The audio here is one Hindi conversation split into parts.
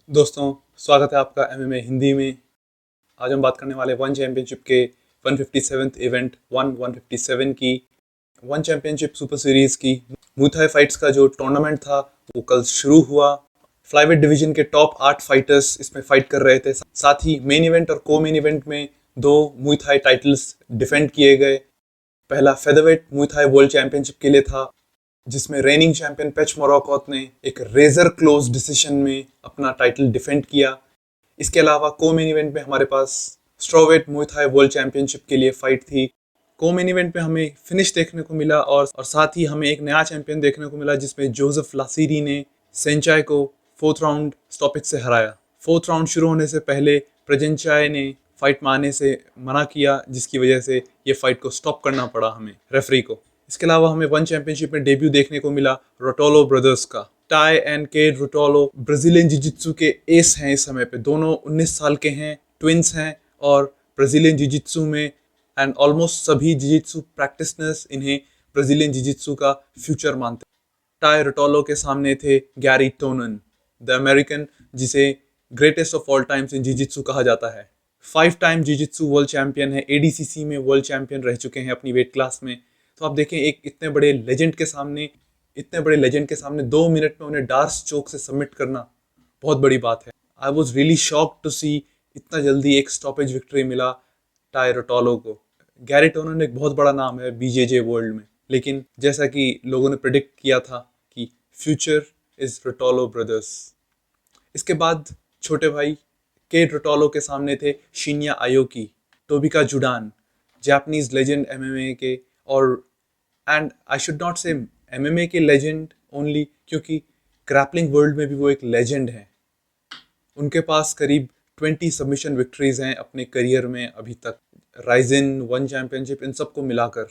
दोस्तों, स्वागत है आपका एमएमए हिंदी में। आज हम बात करने वाले वन चैंपियनशिप के 157th इवेंट 157 की वन चैंपियनशिप सुपर सीरीज की मुथाई फाइट्स का जो टूर्नामेंट था वो कल शुरू हुआ। फ्लाईवेट डिवीजन के टॉप 8 फाइटर्स इसमें फाइट कर रहे थे। साथ ही मेन इवेंट और को मेन इवेंट में 2 मुथाई टाइटल्स डिफेंड किए गए। पहला फेदरवेट मुथाई वर्ल्ड चैंपियनशिप के लिए था, जिसमें रेनिंग चैंपियन पैच मोराकोत ने एक रेजर क्लोज डिसीजन में अपना टाइटल डिफेंड किया। इसके अलावा को मेन इवेंट में हमारे पास स्ट्रोवेट मुay थाई वर्ल्ड चैंपियनशिप के लिए फाइट थी। को मेन इवेंट में हमें फिनिश देखने को मिला और साथ ही हमें एक नया चैंपियन देखने को मिला, जिसमें जोसेफ लासीरी ने सेंचाई को 4th राउंड स्टॉपेज से हराया। 4th राउंड शुरू होने से पहले प्रजेंचाई ने फाइट मारने से मना किया, जिसकी वजह से ये फाइट को स्टॉप करना पड़ा हमें रेफरी को। इसके अलावा हमें वन चैंपियनशिप में डेब्यू देखने को मिला रोटोलो ब्रदर्स का। Tye and Kade Ruotolo Brazilian jiu jitsu के एस हैं इस समय पे। दोनों 19 साल के हैं, ट्विंस हैं और ब्राजीलियन जिजित्सु में एंड ऑलमोस्ट सभी जिजित्सु प्रैक्टिशनर्स इन्हें ब्राजीलियन जिजित्सु का फ्यूचर मानते हैं। टाई रोटोलो के सामने थे गैरी टोनन, द अमेरिकन, जिसे greatest of all times in jiu-jitsu कहा जाता है। 5 टाइम जिजित्सु वर्ल्ड चैंपियन है, एडीसीसी में वर्ल्ड चैंपियन रह चुके हैं अपनी वेट क्लास में। तो आप देखें, एक इतने बड़े लेजेंड के सामने 2 मिनट में उन्हें डार्स चोक से सबमिट करना बहुत बड़ी बात है। I was really shocked to see इतना जल्दी एक स्टॉपेज विक्ट्री मिला टाई रोटोलो को। गैरी टोनन एक बहुत बड़ा नाम है बीजेजे वर्ल्ड में, लेकिन जैसा कि लोगों ने प्रेडिक्ट किया था कि फ्यूचर इज रोटोलो ब्रदर्स। इसके बाद छोटे भाई केड रोटोलो के सामने थे शिन्या आयोकी, टोबिका जुडान, जापानीज लेजेंड एमएमए के, और एंड आई शुड नॉट से एमएमए के लेजेंड ओनली, क्योंकि ग्रैपलिंग वर्ल्ड में भी वो एक लेजेंड है। उनके पास करीब 20 सबमिशन विक्ट्रीज हैं अपने करियर में अभी तक, राइजिन, वन चैंपियनशिप, इन सबको मिलाकर।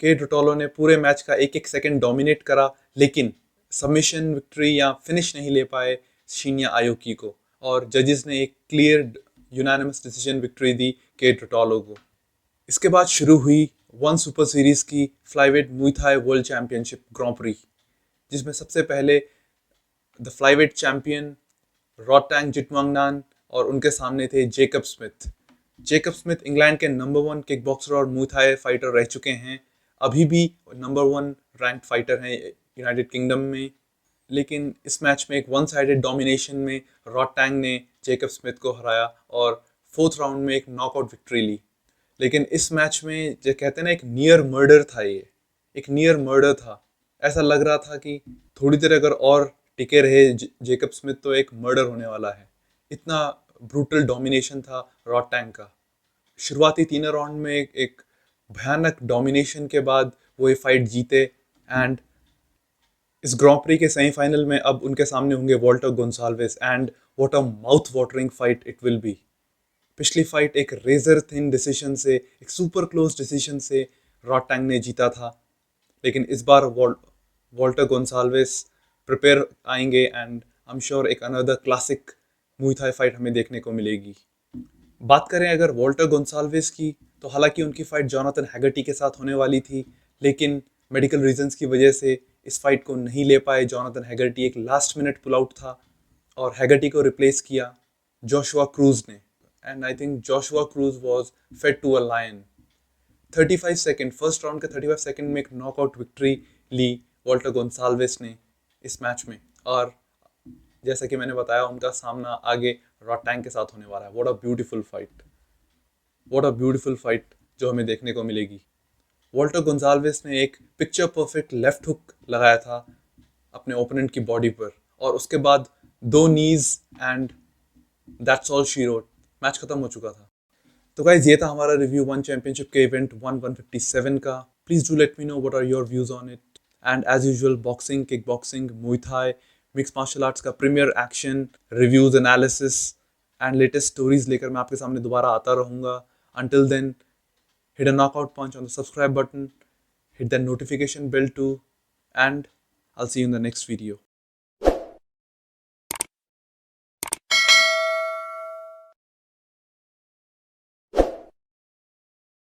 केड रोटोलो ने पूरे मैच का एक एक सेकंड डोमिनेट करा, लेकिन सबमिशन विक्ट्री या फिनिश नहीं ले पाए शिन्या आयोकी को, और जजेस ने एक क्लियर यूनानिमस डिसीजन विक्ट्री दी केड रोटोलो को। इसके बाद शुरू हुई वन सुपर सीरीज की flyweight Muay Thai world championship grand prix, जिसमें सबसे पहले the flyweight champion Rodtang Jitmuangnon और उनके सामने थे Jacob Smith. Jacob Smith England के नंबर 1 किक बॉक्सर और मुay थाई फाइटर रह चुके हैं, अभी भी नंबर 1 रैंक्ड फाइटर हैं यूनाइटेड किंगडम में। लेकिन इस मैच में एक वन साइडेड डोमिनेशन में रोटांग ने जेकब स्मिथ को हराया और 4th राउंड में एक नॉकआउट विक्ट्री ली। लेकिन इस मैच में जो कहते हैं ना, एक नियर मर्डर था, ये एक नियर मर्डर था। ऐसा लग रहा था कि थोड़ी देर अगर और टिके रहे जेकब स्मिथ तो एक मर्डर होने वाला है। इतना ब्रूटल डोमिनेशन था रोटांग का। शुरुआती 3 राउंड में एक भयानक डोमिनेशन के बाद वो ये फाइट जीते, एंड इस ग्रैंड प्री के सेमीफाइनल में अब उनके सामने होंगे Walter Gonsalves, and what a mouth watering fight it will be. पिछली फाइट एक रेजर थिन डिसीजन से, एक सुपर क्लोज डिसीजन से रोटांग ने जीता था, लेकिन इस बार वॉल्टर गोंसाल्वेस प्रिपेयर आएंगे, एंड आई एम श्योर एक अनदर क्लासिक मुay थाई फाइट हमें देखने को मिलेगी। बात करें अगर वॉल्टर गोंसाल्वेस की, तो हालांकि उनकी फाइट जोनाथन हैगर्टी के साथ होने वाली थी, लेकिन मेडिकल रीजंस की वजह से इस फाइट को नहीं ले पाए जोनाथन हैगर्टी। एक लास्ट मिनट पुल आउट था और हैगर्टी को रिप्लेस किया जोशुआ क्रूज ने, and I think Joshua Cruz was fed to a lion. 35 second, first round के 35 सेकंड में एक नॉकआउट विक्ट्री ली वॉल्टर गोंसाल्वेस ने इस मैच में, और जैसा कि मैंने बताया उनका सामना आगे रोटांग के साथ होने वाला है। What a beautiful fight, what a beautiful fight जो हमें देखने को मिलेगी। वॉल्टर गोंसाल्वेस ने एक पिक्चर परफेक्ट लेफ्ट हुक लगाया था अपने ओपोनेंट की बॉडी पर, और उसके बाद 2 knees and that's all she wrote. Match खत्म हो चुका था। तो गाइज, ये था हमारा रिव्यू वन चैंपियनशिप के इवेंट 157 का। Please do let me know what are your views on it, and as usual boxing, kick boxing, Muay Thai, mix martial arts का premier action, reviews, analysis and latest stories लेकर मैं आपके सामने दोबारा आता रहूँगा। Until then, hit a knockout punch on the subscribe button, hit that notification bell too, and I'll see you in the next video.